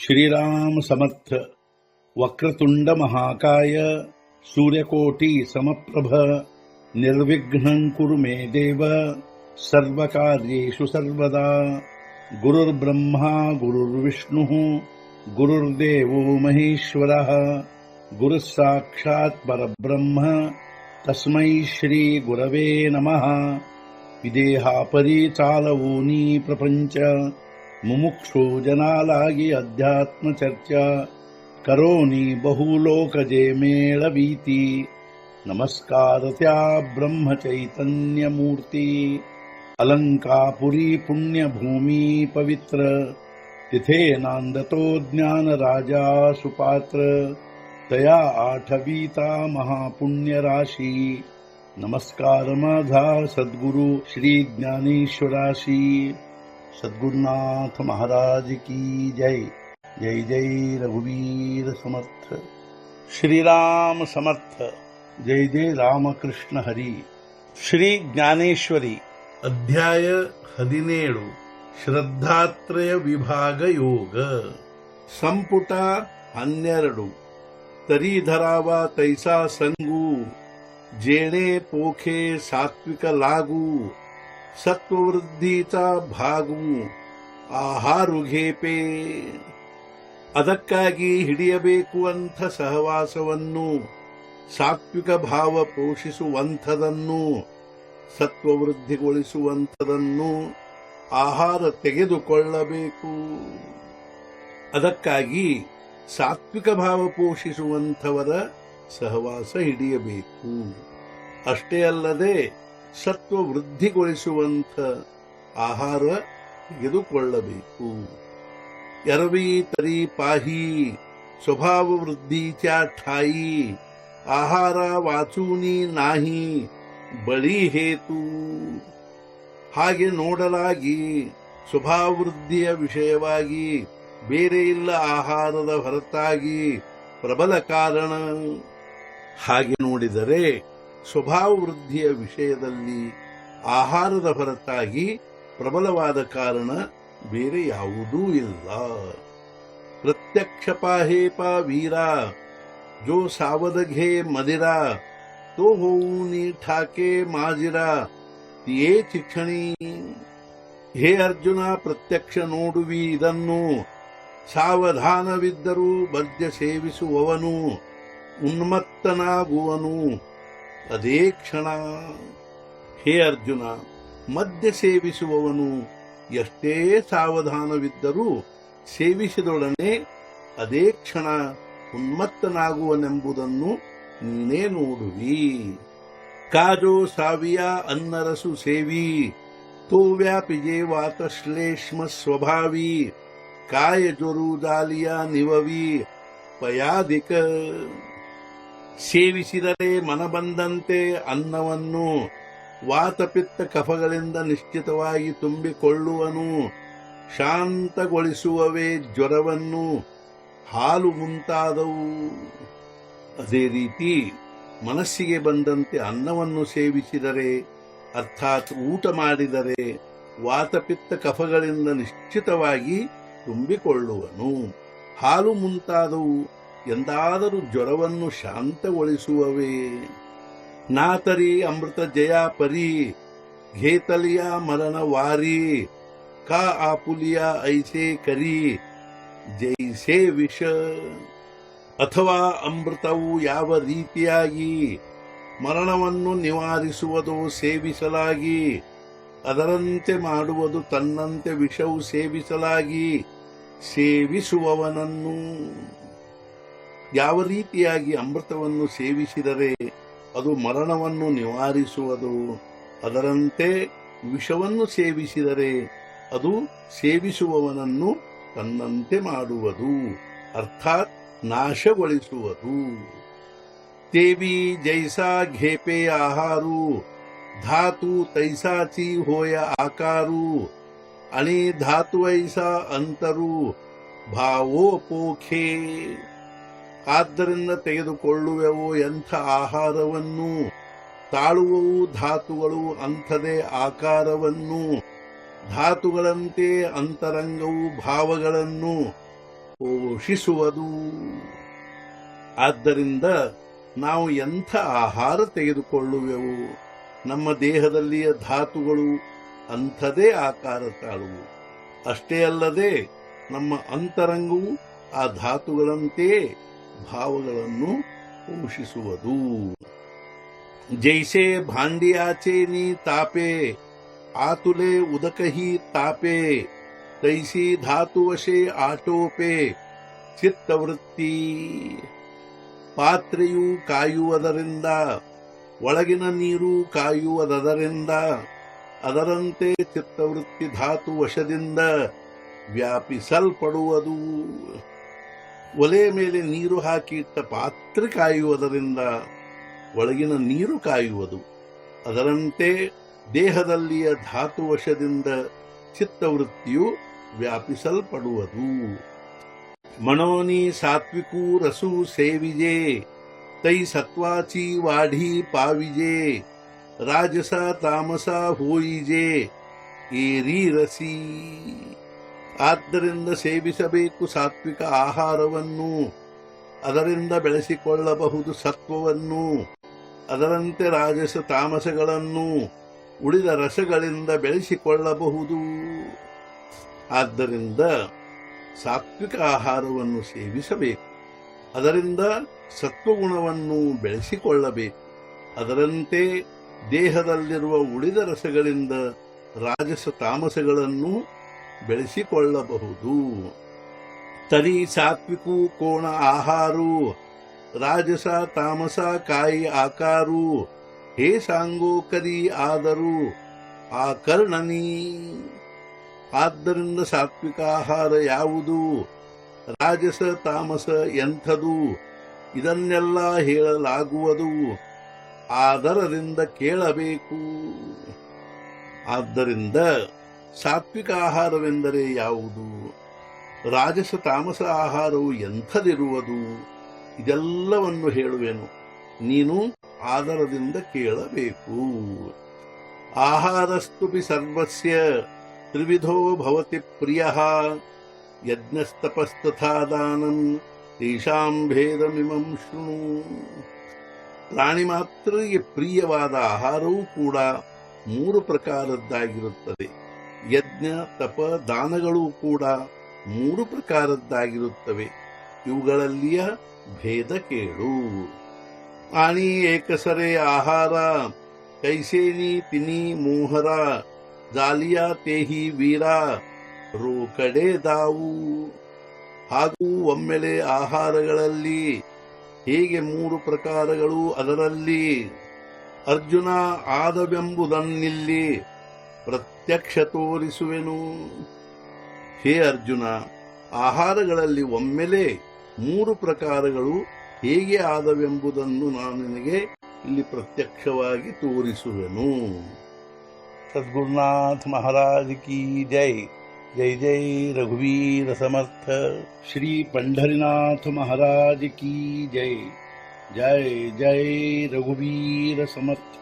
श्रीराम समर्थ। वक्रतुंड महाकाय सूर्यकोटि समप्रभ निर्विघ्नं कुरु मे देव सर्वकार्येषु सर्वदा। गुरुर्ब्रह्मा गुरुर्विष्णुः गुरुर्देवो महेश्वरः गुरुः साक्षात् परब्रह्म तस्मै श्री गुरवे नमः। विदेहापरि चालवोनी प्रपंच मुमुक्षु जनालागी अध्यात्म चर्चा करोनी बहुलोकजे मेळवीती। नमस्कार त्या ब्रह्म चैतन्य मूर्ती अलंकापुरी पुण्यभूमी पवित्र तिथे नांदतो ज्ञान राजा सुपात्र तया आठवीता महापुण्य राशी। नमस्कार माझा सद्गुरु श्री ज्ञानेश्वराशी। सद्गुरुनाथ महाराज की जय। जय जय रघुवीर समर्थ। श्रीराम समर्थ। जय जय रामकृष्ण हरी। ಶ್ರೀ ಜ್ಞಾನೇಶ್ವರಿ ಅಧ್ಯಾಯ 17 ಶ್ರದ್ಧಾತ್ರಯ ವಿಭಾಗ ಯೋಗ ಸಂಪುಟ 12 तरी धरावा तैसा संगू जेणे पोखे सात्विक लागू ಸತ್ವವೃದ್ಧಿचा ಭಾಗು ಆಹಾರು ಘೇಪೆ ಅದಕ್ಕಾಗಿ ಹಿಡಿಯಬೇಕು ಅಂಥ ಸಹವಾಸವನ್ನು ಸಾತ್ವಿಕ ಭಾವ ಪೋಷಿಸುವಂಥದನ್ನು ಸತ್ವವೃದ್ಧಿಗೊಳಿಸುವಂಥದನ್ನು ಆಹಾರ ತೆಗೆದುಕೊಳ್ಳಬೇಕು. ಅದಕ್ಕಾಗಿ ಸಾತ್ವಿಕ ಭಾವ ಪೋಷಿಸುವಂಥವರ ಸಹವಾಸ ಹಿಡಿಯಬೇಕು. ಅಷ್ಟೇ ಅಲ್ಲದೆ ಸತ್ವ ವೃದ್ಧಿಗೊಳಿಸುವಂಥ ಆಹಾರ ತೆಗೆದುಕೊಳ್ಳಬೇಕು. ಎರವಿ ತರಿ ಪಾಹಿ ಸ್ವಭಾವ ವೃದ್ಧೀಚಾ ಠಾಯಿ ಆಹಾರ ವಾಚೂನಿ ನಾಹಿ ಬಳಿ ಹೇತು. ಹಾಗೆ ನೋಡಲಾಗಿ ಸ್ವಭಾವ ವೃದ್ಧಿಯ ವಿಷಯವಾಗಿ ಬೇರೆ ಇಲ್ಲ ಆಹಾರದ ಹೊರತಾಗಿ ಪ್ರಬಲ ಕಾರಣ. ಹಾಗೆ ನೋಡಿದರೆ ಸ್ವಭಾವ ವೃದ್ಧಿಯ ವಿಷಯದಲ್ಲಿ ಆಹಾರದ ಹೊರತಾಗಿ ಪ್ರಬಲವಾದ ಕಾರಣ ಬೇರೆ ಯಾವುದೂ ಇಲ್ಲ. ಪ್ರತ್ಯಕ್ಷ ಪಾಹೇಪ ವೀರ ಜೋ ಸಾವದಘೆ ಮದಿರ ತೋ ಹೋऊनी ಠಾಕೆ ಮಾಜಿರ ತಿಯೇ ಚಿಕ್ಷಣಿ. ಹೇ ಅರ್ಜುನ, ಪ್ರತ್ಯಕ್ಷ ನೋಡುವಿ ಇದನ್ನು, ಸಾವಧಾನವಿದ್ದರೂ ಮದ್ಯ ಸೇವಿಸುವವನು ಉನ್ಮತ್ತನಾಗುವನು ಅದೇ ಕ್ಷಣ. ಹೇ ಅರ್ಜುನ, ಮದ್ಯ ಸೇವಿಸುವವನು ಎಷ್ಟೇ ಸಾವಧಾನವಿದ್ದರೂ ಸೇವಿಸಿದೊಡನೆ ಅದೇ ಕ್ಷಣ ಉನ್ಮತ್ತನಾಗುವನೆಂಬುದನ್ನು ನೀನೇ ನೋಡುವಿ. ಕಾಜೋ ಸಾವಿಯ ಅನ್ನರಸು ಸೇವಿ ತೋ ವ್ಯಾಪಿಜೆ ವಾತ ಶ್ಲೇಷ್ಮ ಸ್ವಭಾವಿ ಕಾಯ ಜೊರು ಜಾಲಿಯ ನಿವವಿ ಪಯಾದಿಕ. ಸೇವಿಸಿದರೆ ಮನ ಬಂದಂತೆ ಅನ್ನವನ್ನು ವಾತಪಿತ್ತ ಕಫಗಳಿಂದ ನಿಶ್ಚಿತವಾಗಿ ತುಂಬಿಕೊಳ್ಳುವನು. ಶಾಂತಗೊಳಿಸುವವೇ ಜ್ವರವನ್ನು, ಹಾಲು ಮುಂತಾದವು. ಅದೇ ರೀತಿ ಮನಸ್ಸಿಗೆ ಬಂದಂತೆ ಅನ್ನವನ್ನು ಸೇವಿಸಿದರೆ ಅರ್ಥಾತ್ ಊಟ ಮಾಡಿದರೆ ವಾತಪಿತ್ತ ಕಫಗಳಿಂದ ನಿಶ್ಚಿತವಾಗಿ ತುಂಬಿಕೊಳ್ಳುವನು. ಹಾಲು ಮುಂತಾದವು ಎಂದಾದರೂ ಜ್ವರವನ್ನು ಶಾಂತಗೊಳಿಸುವವೇ. ನಾತರಿ ಅಮೃತ ಜಯ ಪರಿ ಘೇತಲಿಯ ಮರಣ ವಾರಿ ಕಾ ಆಪುಲಿಯ ಐಸೆ ಕರಿ ಜೈಸೆ ವಿಷ. ಅಥವಾ ಅಮೃತವು ಯಾವ ರೀತಿಯಾಗಿ ಮರಣವನ್ನು ನಿವಾರಿಸುವುದೋ ಸೇವಿಸಲಾಗಿ, ಅದರಂತೆ ಮಾಡುವುದು ತನ್ನಂತೆ ವಿಷವು ಸೇವಿಸಲಾಗಿ ಸೇವಿಸುವವನನ್ನು. ಯಾವ ರೀತಿಯಾಗಿ ಅಮೃತವನ್ನು ಸೇವಿಸಿದರೆ ಅದು ಮರಣವನ್ನು ನಿವಾರಿಸುವುದು, ಅದರಂತೆ ವಿಷವನ್ನು ಸೇವಿಸಿದರೆ ಅದು ಸೇವಿಸುವವನನ್ನು ತನ್ನಂತೆ ಮಾಡುವುದು, ಅರ್ಥಾತ್ ನಾಶಗೊಳಿಸುವುದು. ತೇವಿ ಜೈಸಾ ಘೇಪೆ ಆಹಾರು ಧಾತು ತೈಸಾಚಿ ಹೋಯ ಆಕಾರು ಅಣಿ ಧಾತು ಐಸಾ ಅಂತರು ಭಾವೋ ಪೋಖೆ. ಆದ್ದರಿಂದ ತೆಗೆದುಕೊಳ್ಳುವೆವು ಎಂಥ ಆಹಾರವನ್ನು, ತಾಳುವವು ಧಾತುಗಳು ಅಂಥದೇ ಆಕಾರವನ್ನು, ಧಾತುಗಳಂತೆ ಅಂತರಂಗವು ಭಾವಗಳನ್ನು, ಪೋಷಿಸುವುದು. ಆದ್ದರಿಂದ ನಾವು ಎಂಥ ಆಹಾರ ತೆಗೆದುಕೊಳ್ಳುವೆವು, ನಮ್ಮ ದೇಹದಲ್ಲಿಯ ಧಾತುಗಳು ಅಂಥದೇ ಆಕಾರ ತಾಳುವು. ಅಷ್ಟೇ ಅಲ್ಲದೆ ನಮ್ಮ ಅಂತರಂಗವು ಆ ಧಾತುಗಳಂತೆಯೇ ಭಾವಗಳನ್ನು ಪೋಷಿಸುವುದು. ಜೈಸೆ ಭಾಂಡಿ ಆಚೆನಿ ತಾಪೆ ಆತುಲೆ ಉದಕಹಿ ತಾಪೆ ತೈಸಿ ಧಾತುವಶೆ ಆಟೋಪೆ ಚಿತ್ತವೃತ್ತಿ. ಪಾತ್ರೆಯು ಕಾಯುವುದರಿಂದ, ಒಳಗಿನ ನೀರು ಕಾಯುವುದರಿಂದ, ಅದರಂತೆ ಚಿತ್ತವೃತ್ತಿ ಧಾತು ವಶದಿಂದ ವ್ಯಾಪಿಸಲ್ಪಡುವುದು. ಒಲೆ ಮೇಲೆ ನೀರು ಹಾಕಿ ಇಟ್ಟ ಪಾತ್ರೆ ಕಾಯುವುದರಿಂದ ಒಳಗಿನ ನೀರು ಕಾಯುವುದು. ಅದರಂತೆ ದೇಹದಲ್ಲಿಯ ಧಾತುವಶದಿಂದ ಚಿತ್ತವೃತ್ತಿಯು ವ್ಯಾಪಿಸಲ್ಪಡುವುದು. ಮನೋನಿ ಸಾತ್ವಿಕೂ ರಸು ಸೇವಿಜೆ ತೈ ಸತ್ವಾಚಿ ವಾಢಿ ಪಾವಿಜೆ ರಾಜಸ ತಾಮಸ ಹೋಯಿಜೆ ಏರಿ ರಸಿ. ಆದ್ದರಿಂದ ಸೇವಿಸಬೇಕು ಸಾತ್ವಿಕ ಆಹಾರವನ್ನು, ಅದರಿಂದ ಬೆಳೆಸಿಕೊಳ್ಳಬಹುದು ಸತ್ವವನ್ನು, ಅದರಂತೆ ರಾಜಸ ತಾಮಸಗಳನ್ನು ಉಳಿದ ರಸಗಳಿಂದ ಬೆಳೆಸಿಕೊಳ್ಳಬಹುದು. ಆದ್ದರಿಂದ ಸಾತ್ವಿಕ ಆಹಾರವನ್ನು ಸೇವಿಸಬೇಕು, ಅದರಿಂದ ಸತ್ವಗುಣವನ್ನು ಬೆಳೆಸಿಕೊಳ್ಳಬೇಕು. ಅದರಂತೆ ದೇಹದಲ್ಲಿರುವ ಉಳಿದ ರಸಗಳಿಂದ ರಾಜಸ ತಾಮಸಗಳನ್ನು ಬೆಳೆಸಿಕೊಳ್ಳಬಹುದು. ತರಿ ಸಾತ್ವಿಕು ಕೋಣ ಆಹಾರು ರಾಜಸ ತಾಮಸ ಕಾಯಿ ಆಕಾರು ಹೇ ಸಾಂಗೋಕರಿ ಆದರೂ ಆಕರ್ಣನಿ. ಆದ್ದರಿಂದ ಸಾತ್ವಿಕ ಆಹಾರ ಯಾವುದು, ರಾಜಸ ತಾಮಸ ಎಂಥದು, ಇದನ್ನೆಲ್ಲ ಹೇಳಲಾಗುವುದು, ಆದರದಿಂದ ಕೇಳಬೇಕು. ಆದ್ದರಿಂದ ಸಾತ್ವಿಕ ಆಹಾರವೆಂದರೆ ಯಾವುದು, ರಾಜಸ ತಾಮಸ ಆಹಾರವು ಎಂಥದಿರುವುದು, ಇದೆಲ್ಲವನ್ನು ಹೇಳುವೆನು, ನೀನು ಆದರದಿಂದ ಕೇಳಬೇಕು. ಆಹಾರಸ್ತುಪಿ ಸರ್ವಸ್ಯ ತ್ರಿವಿಧೋ ಭವತಿ ಪ್ರಿಯಃ ಯಜ್ಞಸ್ತಪಸ್ತಥಾ ದಾನಂ ತೇಷಾಂ ಭೇದಮಿಮಂ ಶೃಣು. ಪ್ರಾಣಿ ಮಾತ್ರರಿಗೆ ಪ್ರಿಯವಾದ ಆಹಾರವೂ ಕೂಡ 3 ಪ್ರಕಾರದ್ದಾಗಿರುತ್ತದೆ. ಯಜ್ಞ ತಪ ದಾನಗಳೂ ಕೂಡ 3 ಪ್ರಕಾರದ್ದಾಗಿರುತ್ತವೆ. ಇವುಗಳಲ್ಲಿಯ ಭೇದ ಕೇಳು. ಆಣಿ ಏಕಸರೆ ಆಹಾರ ಕೈಸೇನಿ ತಿನಿ ಮೋಹರ ಜಾಲಿಯಾ ತೇಹಿ ವೀರ ರೋಕಡೆ ದಾವು. ಹಾಗೂ ಒಮ್ಮೆಲೆ ಆಹಾರಗಳಲ್ಲಿ ಹೇಗೆ 3 ಪ್ರಕಾರಗಳು ಅದರಲ್ಲಿ ಅರ್ಜುನ ಆದವೆಂಬುದನ್ನಿಲ್ಲಿ ಪ್ರತ್ಯಕ್ಷ ತೋರಿಸುವೆನು. ಹೇ ಅರ್ಜುನ, ಆಹಾರಗಳಲ್ಲಿ ಒಮ್ಮೆಲೆ 3 ಪ್ರಕಾರಗಳು ಹೇಗೆ ಆದವೆಂಬುದನ್ನು ನಾನು ನಿನಗೆ ಇಲ್ಲಿ ಪ್ರತ್ಯಕ್ಷವಾಗಿ ತೋರಿಸುವೆನು. ಸದ್ಗುರುನಾಥ ಮಹಾರಾಜ್ ಕಿ ಜೈ. ಜೈ ಜೈ ರಘುವೀರ ಸಮರ್ಥ. ಶ್ರೀ पंढरीनाथ महाराज की जय. जय जय रघुवीर समर्थ.